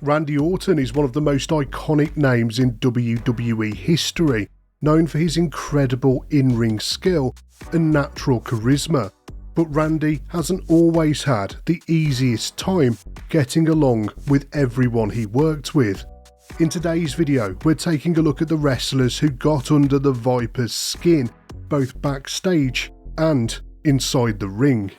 Randy Orton is one of the most iconic names in WWE history, known for his incredible in-ring skill and natural charisma. But Randy hasn't always had the easiest time getting along with everyone he worked with. In today's video, we're taking a look at the wrestlers who got under the Viper's skin, both backstage and inside the ring.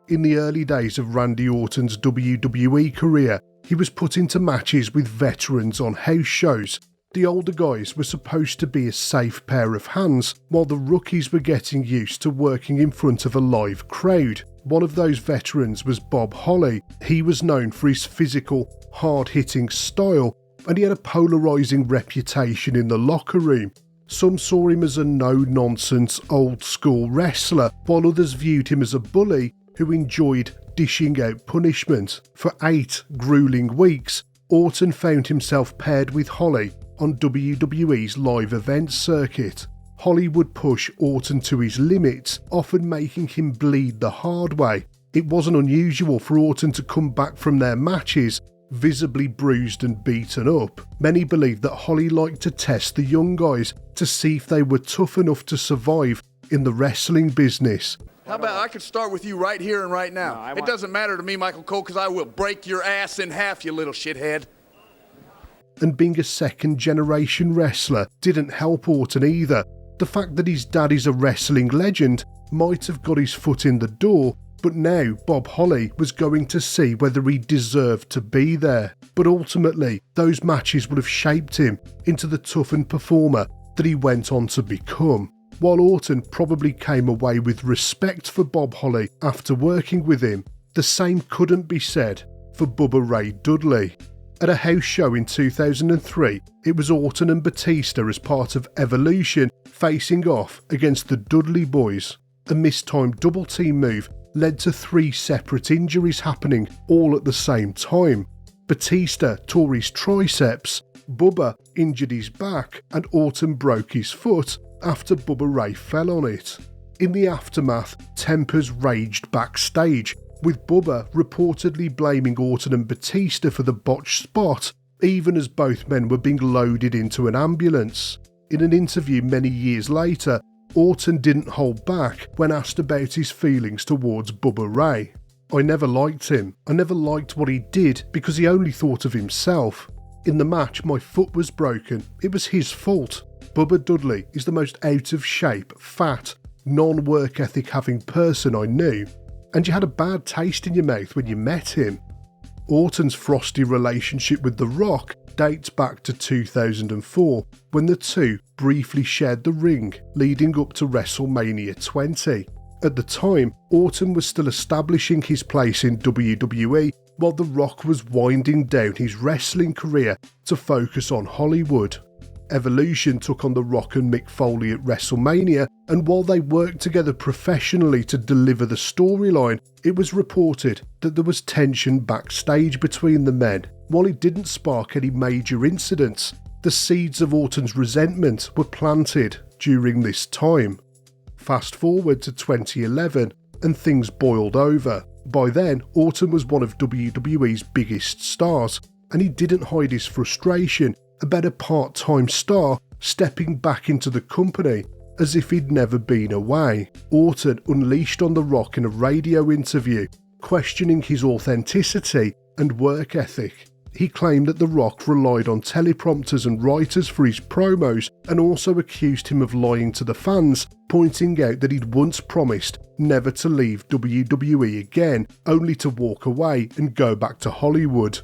In the early days of Randy Orton's WWE career, he was put into matches with veterans on house shows. The older guys were supposed to be a safe pair of hands, while the rookies were getting used to working in front of a live crowd. One of those veterans was Bob Holly. He was known for his physical, hard-hitting style, and he had a polarising reputation in the locker room. Some saw him as a no-nonsense, old-school wrestler, while others viewed him as a bully who enjoyed dishing out punishment. For 8 grueling weeks, Orton found himself paired with Holly on WWE's live events circuit. Holly would push Orton to his limits, often making him bleed the hard way. It wasn't unusual for Orton to come back from their matches visibly bruised and beaten up. Many believed that Holly liked to test the young guys to see if they were tough enough to survive in the wrestling business. How about I could start with you right here and right now? It doesn't matter to me, Michael Cole, because I will break your ass in half, you little shithead. And being a second-generation wrestler didn't help Orton either. The fact that his dad is a wrestling legend might have got his foot in the door, but now Bob Holly was going to see whether he deserved to be there. But ultimately, those matches would have shaped him into the toughened performer that he went on to become. While Orton probably came away with respect for Bob Holly after working with him, the same couldn't be said for Bubba Ray Dudley. At a house show in 2003, it was Orton and Batista as part of Evolution facing off against the Dudley Boys. A mistimed double team move led to 3 separate injuries happening all at the same time. Batista tore his triceps, Bubba injured his back, and Orton broke his foot after Bubba Ray fell on it. In the aftermath, tempers raged backstage, with Bubba reportedly blaming Orton and Batista for the botched spot, even as both men were being loaded into an ambulance. In an interview many years later, Orton didn't hold back when asked about his feelings towards Bubba Ray. "I never liked him. I never liked what he did because he only thought of himself. In the match, my foot was broken. It was his fault. Bubba Dudley is the most out of shape, fat, non-work ethic having person I knew, and you had a bad taste in your mouth when you met him." Orton's frosty relationship with The Rock dates back to 2004, when the two briefly shared the ring leading up to WrestleMania 20. At the time, Orton was still establishing his place in WWE, while The Rock was winding down his wrestling career to focus on Hollywood. Evolution took on The Rock and Mick Foley at WrestleMania, and while they worked together professionally to deliver the storyline, it was reported that there was tension backstage between the men. While it didn't spark any major incidents, the seeds of Orton's resentment were planted during this time. Fast forward to 2011, and things boiled over. By then, Orton was one of WWE's biggest stars, and he didn't hide his frustration about a part-time star stepping back into the company as if he'd never been away. Orton unleashed on The Rock in a radio interview, questioning his authenticity and work ethic. He claimed that The Rock relied on teleprompters and writers for his promos, and also accused him of lying to the fans, pointing out that he'd once promised never to leave WWE again, only to walk away and go back to Hollywood.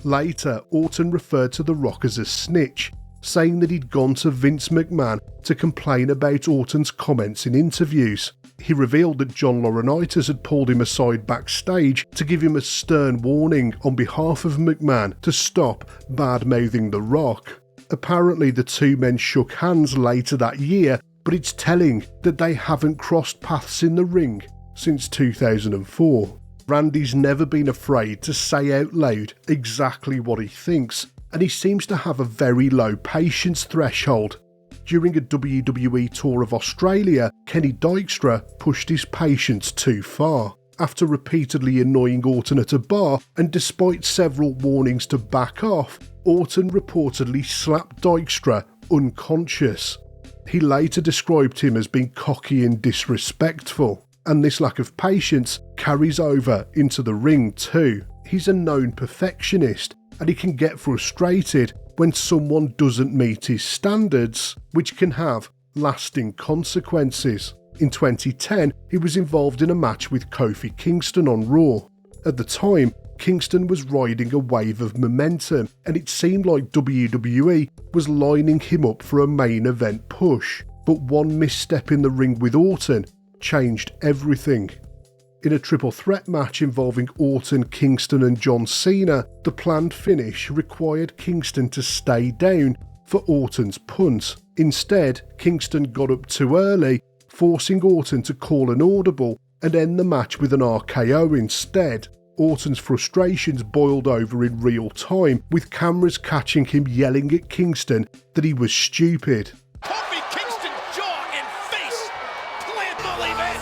Later, Orton referred to The Rock as a snitch, saying that he'd gone to Vince McMahon to complain about Orton's comments in interviews. He revealed that John Laurinaitis had pulled him aside backstage to give him a stern warning on behalf of McMahon to stop bad-mouthing The Rock. Apparently, the two men shook hands later that year, but it's telling that they haven't crossed paths in the ring since 2004. Randy's never been afraid to say out loud exactly what he thinks, and he seems to have a very low patience threshold. During a WWE tour of Australia, Kenny Dykstra pushed his patience too far. After repeatedly annoying Orton at a bar, and despite several warnings to back off, Orton reportedly slapped Dykstra unconscious. He later described him as being cocky and disrespectful, and this lack of patience carries over into the ring too. He's a known perfectionist, and he can get frustrated when someone doesn't meet his standards, which can have lasting consequences. In 2010, he was involved in a match with Kofi Kingston on Raw. At the time, Kingston was riding a wave of momentum, and it seemed like WWE was lining him up for a main event push. But one misstep in the ring with Orton changed everything. In a triple threat match involving Orton, Kingston and John Cena, the planned finish required Kingston to stay down for Orton's punt. Instead, Kingston got up too early, forcing Orton to call an audible and end the match with an RKO instead. Orton's frustrations boiled over in real time, with cameras catching him yelling at Kingston that he was stupid. Kofi Kingston, jaw and face! Can't believe it!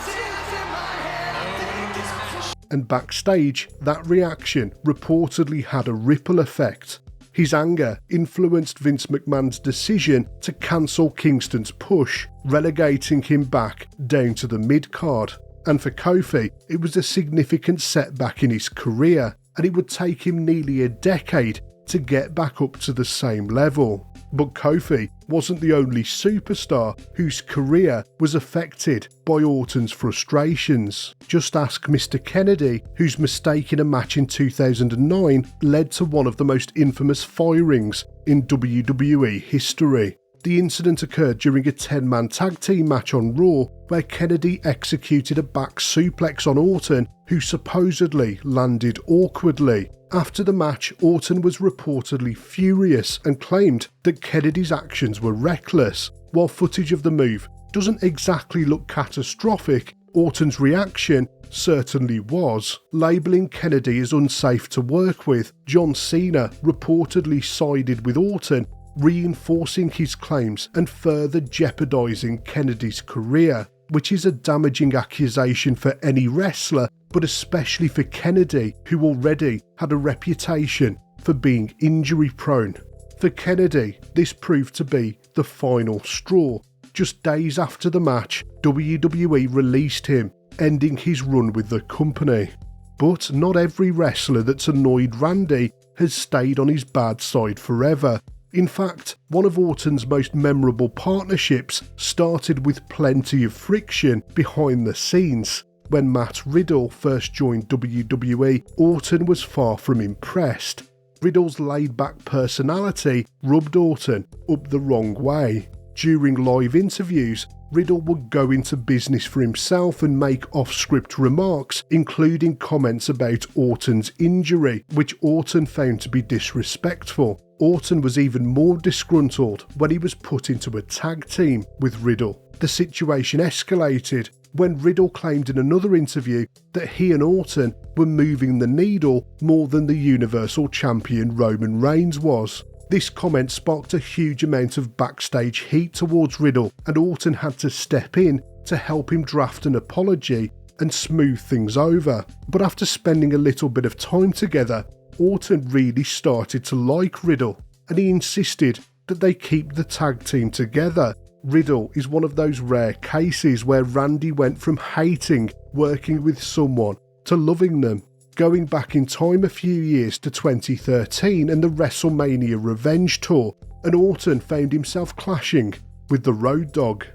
And backstage, that reaction reportedly had a ripple effect. His anger influenced Vince McMahon's decision to cancel Kingston's push, relegating him back down to the mid-card. And for Kofi, it was a significant setback in his career, and it would take him nearly a decade to get back up to the same level. But Kofi wasn't the only superstar whose career was affected by Orton's frustrations. Just ask Mr. Kennedy, whose mistake in a match in 2009 led to one of the most infamous firings in WWE history. The incident occurred during a 10-man tag team match on Raw, where Kennedy executed a back suplex on Orton, who supposedly landed awkwardly. After the match, Orton was reportedly furious and claimed that Kennedy's actions were reckless. While footage of the move doesn't exactly look catastrophic, Orton's reaction certainly was. Labelling Kennedy as unsafe to work with, John Cena reportedly sided with Orton, reinforcing his claims and further jeopardising Kennedy's career, which is a damaging accusation for any wrestler, but especially for Kennedy, who already had a reputation for being injury-prone. For Kennedy, this proved to be the final straw. Just days after the match, WWE released him, ending his run with the company. But not every wrestler that's annoyed Randy has stayed on his bad side forever. In fact, one of Orton's most memorable partnerships started with plenty of friction behind the scenes. When Matt Riddle first joined WWE, Orton was far from impressed. Riddle's laid-back personality rubbed Orton up the wrong way. During live interviews, Riddle would go into business for himself and make off-script remarks, including comments about Orton's injury, which Orton found to be disrespectful. Orton was even more disgruntled when he was put into a tag team with Riddle. The situation escalated when Riddle claimed in another interview that he and Orton were moving the needle more than the Universal Champion Roman Reigns was. This comment sparked a huge amount of backstage heat towards Riddle, and Orton had to step in to help him draft an apology and smooth things over. But after spending a little bit of time together, Orton really started to like Riddle, and he insisted that they keep the tag team together. Riddle is one of those rare cases where Randy went from hating working with someone to loving them. Going back in time a few years to 2013 and the WrestleMania Revenge Tour, and Orton found himself clashing with the Road Dogg.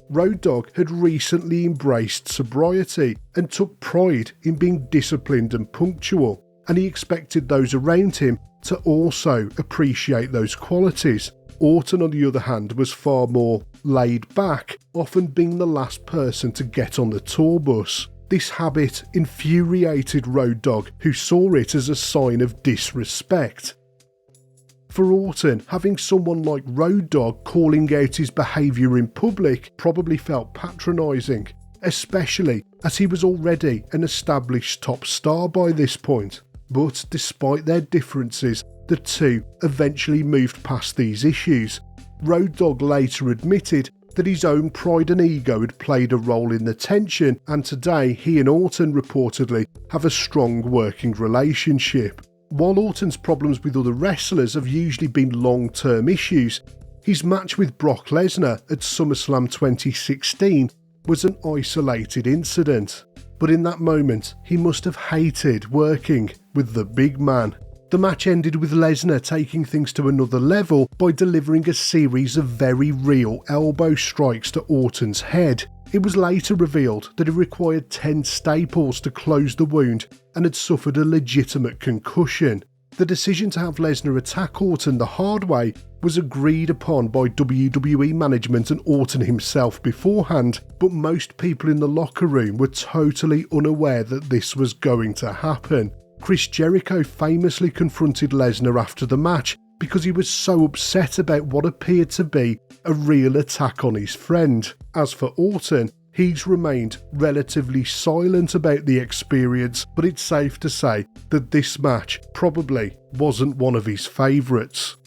Road Dogg had recently embraced sobriety and took pride in being disciplined and punctual, and he expected those around him to also appreciate those qualities. Orton, on the other hand, was far more laid back, often being the last person to get on the tour bus. This habit infuriated Road Dogg, who saw it as a sign of disrespect. For Orton, having someone like Road Dogg calling out his behaviour in public probably felt patronising, especially as he was already an established top star by this point. But despite their differences, the two eventually moved past these issues. Road Dogg later admitted that his own pride and ego had played a role in the tension, and today he and Orton reportedly have a strong working relationship. While Orton's problems with other wrestlers have usually been long-term issues, his match with Brock Lesnar at SummerSlam 2016 was an isolated incident. But in that moment, he must have hated working with the big man. The match ended with Lesnar taking things to another level by delivering a series of very real elbow strikes to Orton's head. It was later revealed that it required 10 staples to close the wound and had suffered a legitimate concussion. The decision to have Lesnar attack Orton the hard way was agreed upon by WWE management and Orton himself beforehand, but most people in the locker room were totally unaware that this was going to happen. Chris Jericho famously confronted Lesnar after the match because he was so upset about what appeared to be a real attack on his friend. As for Orton, he's remained relatively silent about the experience, but it's safe to say that this match probably wasn't one of his favourites.